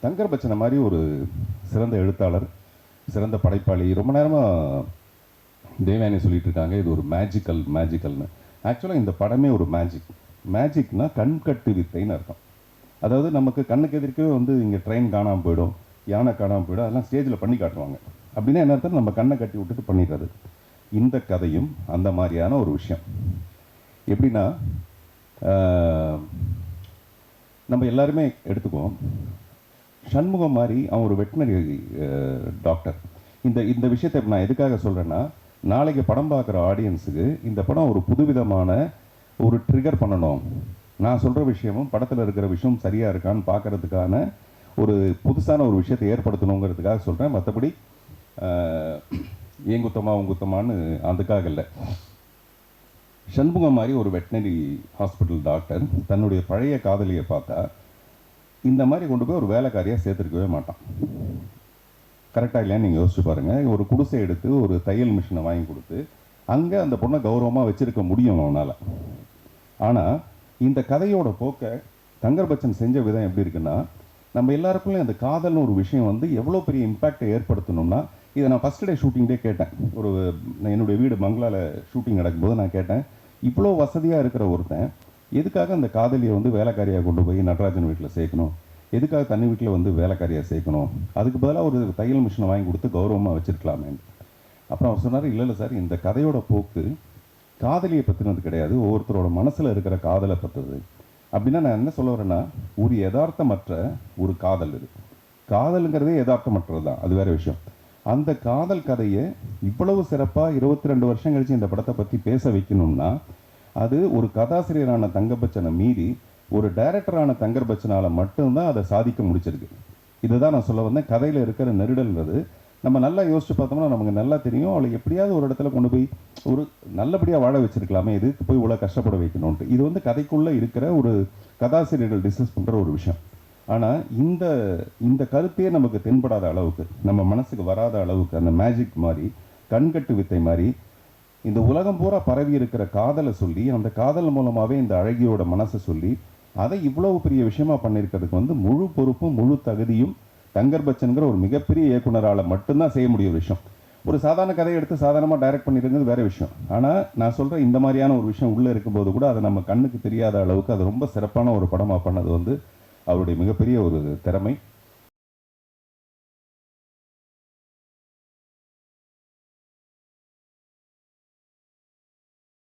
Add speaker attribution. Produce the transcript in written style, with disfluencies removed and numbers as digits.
Speaker 1: தங்கர் பச்சனை மாதிரி ஒரு சிறந்த எழுத்தாளர், சிறந்த படைப்பாளி, ரொம்ப நேரமாக தேவயானி சொல்லிட்டு இருக்காங்க இது ஒரு மேஜிக்கல்னு. ஆக்சுவலாக இந்த படமே ஒரு மேஜிக்னா கண்கட்டு வித்தைன்னு அர்த்தம். அதாவது நமக்கு கண்ணுக்கு எதிர்க்கவே வந்து இங்கே ட்ரெயின் காணாமல் போயிடும், யானை காணாமல் போயிடும், அதெல்லாம் ஸ்டேஜில் பண்ணி காட்டுவாங்க. அப்படின்னா என்ன அர்த்தம்? நம்ம கண்ணை கட்டி விட்டுட்டு பண்ணிடுறது. இந்த கதையும் அந்த மாதிரியான ஒரு விஷயம். எப்படின்னா நம்ம எல்லாருமே எடுத்துக்குவோம், சண்முகம் மாதிரி அவன் ஒரு வெட்டினரி டாக்டர். இந்த விஷயத்தை நான் எதுக்காக சொல்கிறேன்னா, நாளைக்கு படம் பார்க்குற ஆடியன்ஸுக்கு இந்த படம் ஒரு புதுவிதமான ஒரு ட்ரிகர் பண்ணணும். நான் சொல்கிற விஷயமும் படத்தில் இருக்கிற விஷயம் சரியாக இருக்கான்னு பார்க்குறதுக்கான ஒரு புதுசான ஒரு விஷயத்தை ஏற்படுத்தணுங்கிறதுக்காக சொல்கிறேன். மற்றபடி ஏங்குத்தமா உங்குத்தமான்னு அதுக்காக இல்லை. சண்முகம் மாதிரி ஒரு வெட்டினரி ஹாஸ்பிட்டல் டாக்டர் தன்னுடைய பழைய காதலியை பார்த்தா இந்த மாதிரி கொண்டு போய் ஒரு வேலைக்காரியாக சேர்த்துருக்கவே மாட்டான். கரெக்டாக இல்லையான்னு நீங்கள் யோசிச்சு பாருங்கள். ஒரு குடிசை எடுத்து ஒரு தையல் மிஷினை வாங்கி கொடுத்து அங்கே அந்த பொண்ணை கௌரவமாக வச்சுருக்க முடியும் அவனால். ஆனால் இந்த கதையோட போக்கை தங்கர் பச்சன் செஞ்ச விதம் எப்படி இருக்குன்னா, நம்ம எல்லாருக்குள்ளே அந்த காதல்னு ஒரு விஷயம் வந்து எவ்வளோ பெரிய இம்பேக்டை ஏற்படுத்தணும்னா, இதை நான் ஃபஸ்ட் டே ஷூட்டிங் டே கேட்டேன். என்னுடைய வீடு பங்களாவில் ஷூட்டிங் நடக்கும்போது நான் கேட்டேன், இவ்வளோ வசதியாக இருக்கிற ஒருத்தன் எதுக்காக அந்த காதலியை வந்து வேலைக்காரியாக கொண்டு போய் நடராஜன் வீட்டில் சேர்க்கணும்? எதுக்காக தண்ணி வீட்டில் வந்து வேலைக்காரியாக சேர்க்கணும்? அதுக்கு பதிலாக ஒரு தையல் மிஷினை வாங்கி கொடுத்து கௌரவமாக வச்சுருக்கலாமே. அப்புறம் அவர் சொன்னார், இல்லை சார், இந்த கதையோட போக்கு காதலியை பற்றினது கிடையாது, ஒவ்வொருத்தரோட மனசில் இருக்கிற காதலை பற்றுது. அப்படின்னா நான் என்ன சொல்ல வரேன்னா, ஒரு யதார்த்தமற்ற ஒரு காதல் இது. காதலுங்கிறதே யதார்த்தமற்றது தான், அது வேறு விஷயம். அந்த காதல் கதையை இவ்வளவு சிறப்பாக 22 வருஷம் கழித்து இந்த படத்தை பற்றி பேச வைக்கணும்னா, அது ஒரு கதாசிரியரான தங்கர் பச்சனை மீறி ஒரு டைரக்டரான தங்கர் பச்சனால் மட்டும்தான் அதை சாதிக்க முடிச்சிருக்கு. இதுதான் நான் சொல்ல வந்தேன். கதையில் இருக்கிற நெருடல்ன்றது நம்ம நல்லா யோசிச்சு பார்த்தோம்னா நமக்கு நல்லா தெரியும். அவளை எப்படியாவது ஒரு இடத்துல கொண்டு போய் ஒரு நல்லபடியாக வாழ வச்சிருக்கலாமே, எதுக்கு போய் இவ்வளோ கஷ்டப்பட வைக்கணும்ன்ட்டு. இது வந்து கதைக்குள்ளே இருக்கிற ஒரு கதாசிரியர்கள் டிஸ்கஸ் பண்ணுற ஒரு விஷயம். ஆனால் இந்த கருத்தையே நமக்கு தென்படாத அளவுக்கு, நம்ம மனசுக்கு வராத அளவுக்கு, அந்த மேஜிக் மாதிரி, கண்கட்டு வித்தை மாதிரி இந்த உலகம் பூரா பரவி இருக்கிற காதலை சொல்லி, அந்த காதல் மூலமாகவே இந்த அழகியோட மனசை சொல்லி, அதை இவ்வளவு பெரிய விஷயமா பண்ணியிருக்கிறதுக்கு வந்து முழு பொறுப்பும் முழு தகுதியும் தங்கர் பச்சன்கிற ஒரு மிகப்பெரிய இயக்குனரால் மட்டும்தான் செய்ய முடிய விஷயம். ஒரு சாதாரண கதையை எடுத்து சாதாரணமாக டைரக்ட் பண்ணியிருக்கிறது வேறு விஷயம். ஆனால் நான் சொல்கிறேன், இந்த மாதிரியான ஒரு விஷயம் உள்ளே இருக்கும்போது கூட அதை நம்ம கண்ணுக்கு தெரியாத அளவுக்கு அது ரொம்ப சிறப்பான ஒரு படமாக பண்ணது வந்து அவருடைய மிகப்பெரிய ஒரு திறமை.